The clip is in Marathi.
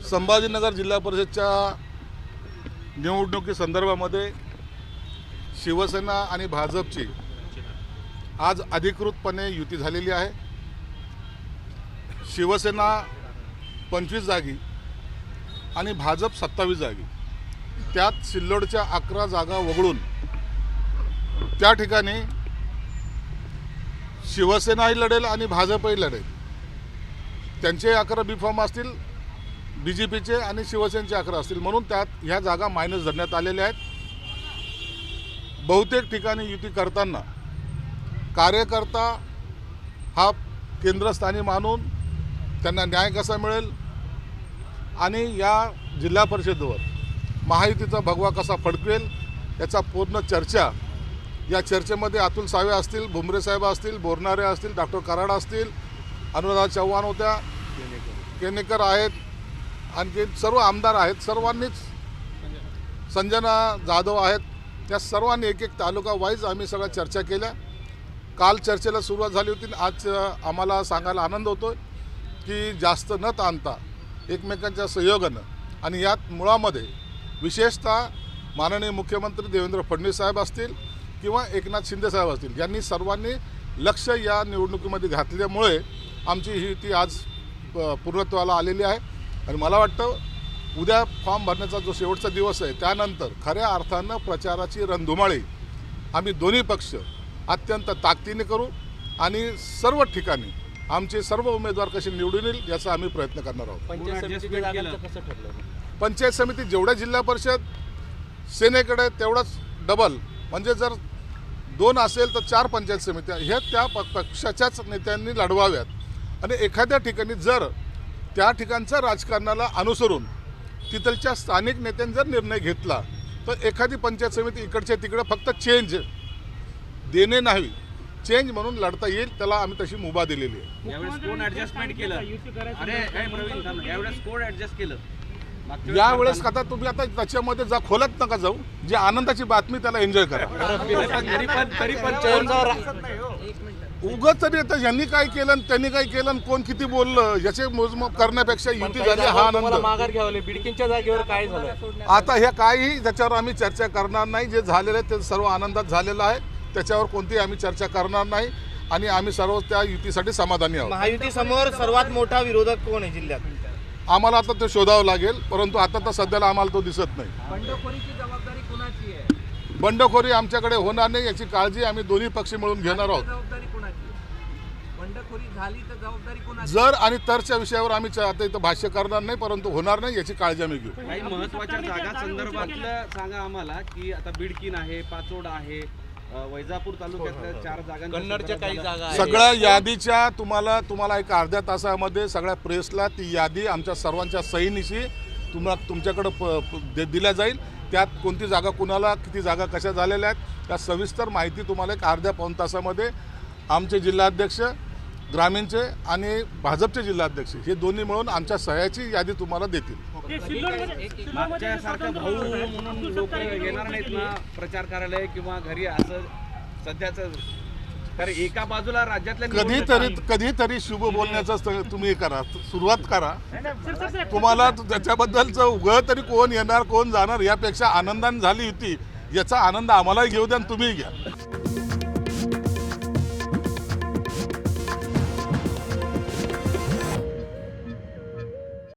संभाजीनगर जिल्हा परिषदच्या निवडणुकीसंदर्भामध्ये शिवसेना आणि भाजपची आज अधिकृतपणे युती झालेली आहे। शिवसेना 25 जागी आणि भाजप 27 जागी, त्यात सिल्लोडच्या 11 जागा वगळून त्या ठिकाणी शिवसेनाही लढेल आणि भाजपही लढेल। त्यांचे 11 बीफॉर्म असतील, बीजेपीचे आणि शिवसेनेचे 11 असतील, म्हणून त्यात ह्या जागा मायनस धरण्यात आलेल्या आहेत। बहुतेक ठिकाणी युती करताना कार्यकर्ता हा केंद्रस्थानी मानून त्यांना न्याय कसा मिळेल आणि या जिल्हा परिषदेवर महायुतीचा भगवा कसा फडकवेल याचा पूर्ण चर्चा, या चर्चेमध्ये अतुल सावे असतील, भुमरे साहेब असतील, बोरनारे असतील, डॉक्टर कराड असतील, अनुराधा चव्हाण होत्या, केनेकर आहेत, आणखी सर्व आमदार आहेत, सर्वांनीच, संजना जाधव आहेत, त्या सर्वांनी एक एक तालुका वाईज आम्ही सगळ्या चर्चा केल्या। काल चर्चेला सुरुवात झाली होती। आज आम्हाला सांगायला आनंद होतो की जास्त न ताणता एकमेकांच्या सहयोगानं आणि यात मुळामध्ये विशेषतः माननीय मुख्यमंत्री देवेंद्र फडणवीस साहेब असतील किंवा एकनाथ शिंदे साहेब असतील, यांनी सर्वांनी लक्ष या निवडणुकीमध्ये घातल्यामुळे आमची ही युती आज पूर्णत्वाला आलेली आहे। आणि मला वाटतं उद्या फॉर्म भरण्याचा जो शेवटचा दिवस आहे त्यानंतर खऱ्या अर्थानं प्रचाराची रणधुमाळी आम्ही दोन्ही पक्ष अत्यंत ताकदीने करू आणि सर्व ठिकाणी आमचे सर्व उमेदवार कसे निवडून येईल याचा आम्ही प्रयत्न करणार आहोत। पंचायत समिती जेवढ्या जिल्हा परिषद सेनेकडे तेवढंच डबल, म्हणजे जर 2 असेल तर 4 पंचायत समित्या ह्या त्या पक्षाच्याच नेत्यांनी लढवाव्यात। आणि एखाद्या ठिकाणी जर त्या ठिकाणच्या राजकारणाला अनुसरून तिथलच्या स्थानिक नेत्यांनी जर निर्णय घेतला तर एखादी पंचायत समिती इकडच्या तिकडे फक्त चेंज देणे नाही, चेंज म्हणून लढता येईल, त्याला आम्ही तशी मुभा दिलेली आहे। यावेळेस कोण ॲडजस्टमेंट केलं? अरे काय प्रवीण थांब, यावेळेस कोण ॲडजस्ट केलं? यावेळेस आता तुम्ही आता त्याच्यामध्ये जा, खोलात नका जाऊ, जी आनंदाची बातमी त्याला एन्जॉय करा। उगाच तरी आता यांनी काय केलं त्यांनी काय केलं, कोण किती बोललं याचे मोजमाप करण्यापेक्षा युती झाली हा आनंद। माघार घ्यावली बिडकींच्या जागेवर काय झालं आता ह्या काही त्याच्यावर आम्ही चर्चा करणार नाही। जे झालेलं आहे ते सर्व आनंदात झालेलं आहे, त्याच्यावर कोणतीही आम्ही चर्चा करणार नाही आणि आम्ही सर्व त्या युतीसाठी समाधानी आहोत। महायुती समोर सर्वात मोठा विरोधक कोण आहे जिल्ह्यात? आम्हाला आता ते शोधावं लागेल, परंतु आता तर सध्याला आम्हाला तो दिसत नाही। बंडखोरीची जबाबदारी कुणाची आहे? बंडखोरी आमच्याकडे होणार नाही याची काळजी आम्ही दोन्ही पक्ष मिळून घेणार आहोत। जबाबदारी कुणाची? बंडखोरी झाली तर जबाबदारी कुणाची? जर आणि तरच्या विषयावर आम्ही आता इथं भाष्य करणार नाही, परंतु होणार नाही याची काळजी आम्ही घेऊ। काही महत्त्वाच्या जागा संदर्भातलं सांगा आम्हाला, की आता बिडकीन आहे, पाचोड आहे, वैजापूर तालुक्यातल्या 4 जागांच्या कन्नडच्या काही जागा आहेत। सगळ्या यादीच्या तुम्हाला एक अर्ध्या तासामध्ये सगळ्या प्रेसला ती यादी आमच्या सर्वांच्या सहीनिशी तुमच्याकडे दिल्या जाईल। त्यात कोणती जागा कुणाला, किती जागा कशा झालेल्या आहेत त्या सविस्तर माहिती तुम्हाला एक अर्ध्या पाऊण तासामध्ये आमचे जिल्हाध्यक्ष ग्रामीणचे आणि भाजपचे जिल्हाध्यक्ष हे दोन्ही मिळून आमच्या सह्याची यादी तुम्हाला देतील। मागच्यासारखं भाऊ म्हणून लोक येणार नाहीत ना प्रचार कार्यालय किंवा घरी, असं सध्याचं? कारण एका बाजूला राज्यातल्या कधीतरी शुभ बोलण्याचं तुम्ही करा, सुरुवात करा। तुम्हाला त्याच्याबद्दलचं उघड तरी कोण येणार कोण जाणार यापेक्षा आनंदाने झाली युती याचा आनंद आम्हालाही घेऊ द्या आणि तुम्हीही घ्या।